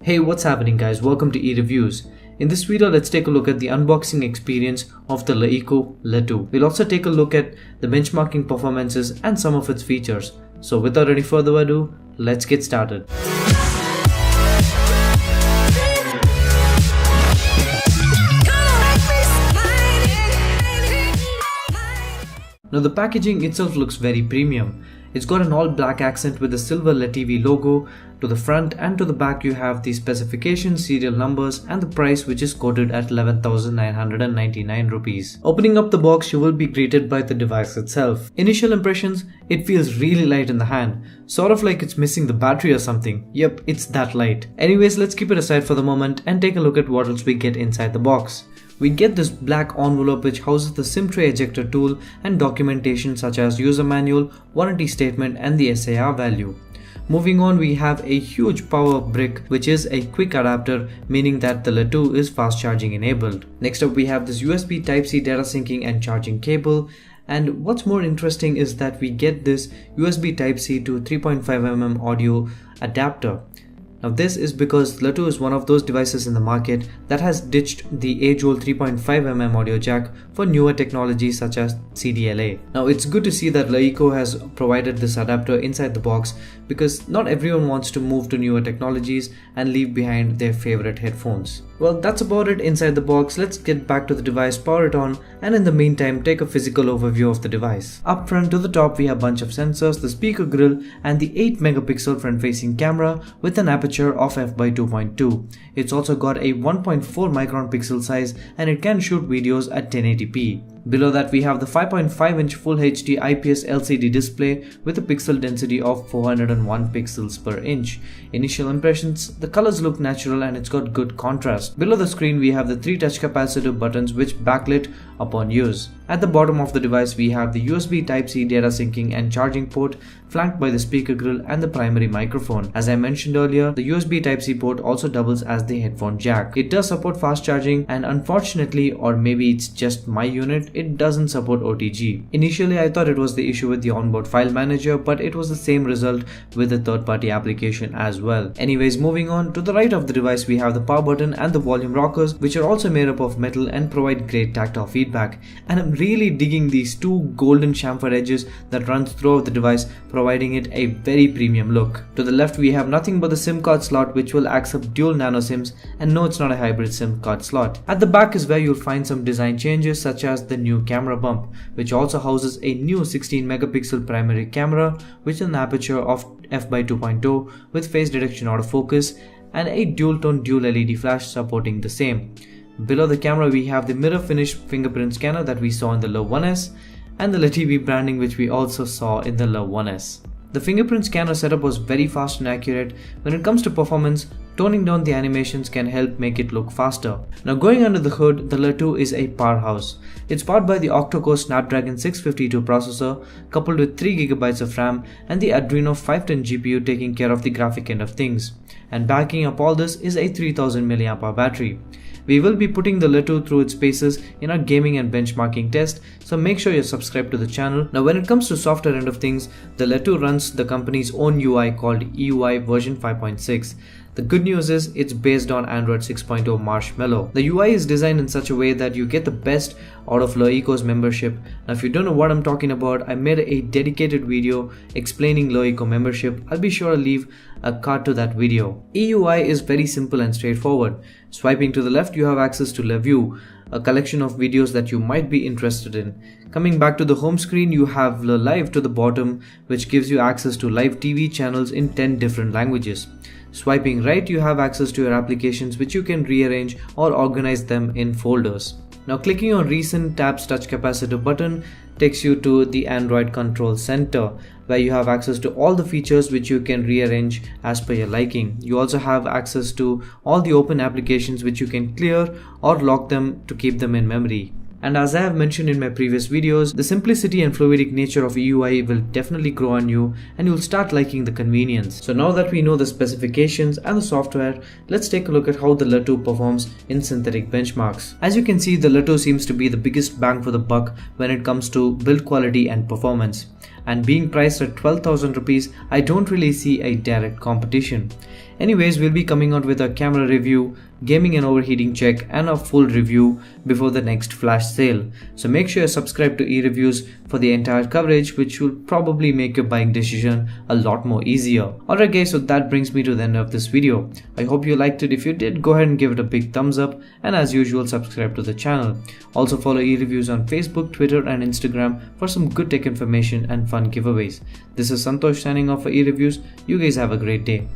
Hey, what's happening guys? Welcome to eReviews. In this video, let's take a look at the unboxing experience of the LeEco letv. We'll also take a look at the benchmarking performances and some of its features. So without any further ado, let's get started. Now the packaging itself looks very premium. It's got an all black accent with the silver letv logo. To the front and to the back you have the specifications, serial numbers and the price, which is quoted at 11,999 rupees. Opening up the box, you will be greeted by the device itself. Initial impressions, it feels really light in the hand. Sort of like it's missing the battery or something. Yep, it's that light. Anyways, let's keep it aside for the moment and take a look at what else we get inside the box. We get this black envelope which houses the SIM tray ejector tool and documentation such as user manual, warranty statement and the SAR value. Moving on, we have a huge power brick which is a quick adapter, meaning that the letv is fast charging enabled. Next up we have this USB Type-C data syncing and charging cable. And what's more interesting is that we get this USB Type-C to 3.5mm audio adapter. Now this is because letv is one of those devices in the market that has ditched the age-old 3.5mm audio jack for newer technologies such as CDLA. Now it's good to see that LeEco has provided this adapter inside the box, because not everyone wants to move to newer technologies and leave behind their favorite headphones. Well, that's about it inside the box. Let's get back to the device, power it on, and in the meantime take a physical overview of the device. Up front to the top we have a bunch of sensors, the speaker grill and the 8-megapixel front-facing camera with an aperture of f/2.2. It's also got a 1.4 micron pixel size and it can shoot videos at 1080p. Below that we have the 5.5-inch Full HD IPS LCD display with a pixel density of 401 pixels per inch. Initial impressions, the colors look natural and it's got good contrast. Below the screen we have the 3 touch capacitive buttons which backlit upon use. At the bottom of the device we have the USB Type-C data syncing and charging port, flanked by the speaker grill and the primary microphone. As I mentioned earlier, the USB Type-C port also doubles as the headphone jack. It does support fast charging, and unfortunately, or maybe it's just my unit, it doesn't support OTG. Initially I thought it was the issue with the onboard file manager, but it was the same result with the third-party application as well. Anyways, moving on, to the right of the device we have the power button and the volume rockers, which are also made up of metal and provide great tactile feedback. And I'm really digging these two golden chamfer edges that runs throughout the device, providing it a very premium look. To the left we have nothing but the SIM card slot which will accept dual nano SIMs, and no, it's not a hybrid SIM card slot. At the back is where you'll find some design changes such as the new camera bump, which also houses a new 16-megapixel primary camera with an aperture of f/2.2 with face detection autofocus and a dual-tone dual LED flash supporting the same. Below the camera we have the mirror finished fingerprint scanner that we saw in the letv 1S and the letv branding which we also saw in the letv 1S. The fingerprint scanner setup was very fast and accurate. When it comes to performance, toning down the animations can help make it look faster. Now going under the hood, the letv is a powerhouse. It's powered by the octa-core Snapdragon 652 processor coupled with 3GB of RAM and the Adreno 510 GPU taking care of the graphic end of things. And backing up all this is a 3000 mAh battery. We will be putting the letv through its paces in our gaming and benchmarking test, so make sure you're subscribed to the channel. Now when it comes to software end of things, the letv runs the company's own UI called EUI version 5.6. The good news is it's based on Android 6.0 Marshmallow. The UI is designed in such a way that you get the best out of LeEco's membership. Now if you don't know what I'm talking about, I made a dedicated video explaining LeEco membership. I'll be sure to leave a card to that video. EUI is very simple and straightforward. Swiping to the left you have access to LeView, a collection of videos that you might be interested in. Coming back to the home screen you have LeLive to the bottom, which gives you access to live TV channels in 10 different languages. Swiping right you have access to your applications which you can rearrange or organize them in folders. Now clicking on recent tabs touch capacitor button takes you to the Android control center, where you have access to all the features which you can rearrange as per your liking. You also have access to all the open applications which you can clear or lock them to keep them in memory. And as I have mentioned in my previous videos, the simplicity and fluidic nature of EUI will definitely grow on you and you'll start liking the convenience. So now that we know the specifications and the software, let's take a look at how the letv performs in synthetic benchmarks. As you can see, the letv seems to be the biggest bang for the buck when it comes to build quality and performance. And being priced at 12,000 rupees, I don't really see a direct competition. Anyways, we'll be coming out with a camera review, gaming and overheating check, and a full review before the next flash sale. So make sure you subscribe to e-reviews for the entire coverage, which will probably make your buying decision a lot more easier. Alright guys, so that brings me to the end of this video. I hope you liked it. If you did, go ahead and give it a big thumbs up, and as usual, subscribe to the channel. Also follow e-reviews on Facebook, Twitter and Instagram for some good tech information and fun giveaways. This is Santosh signing off for e-reviews. You guys have a great day.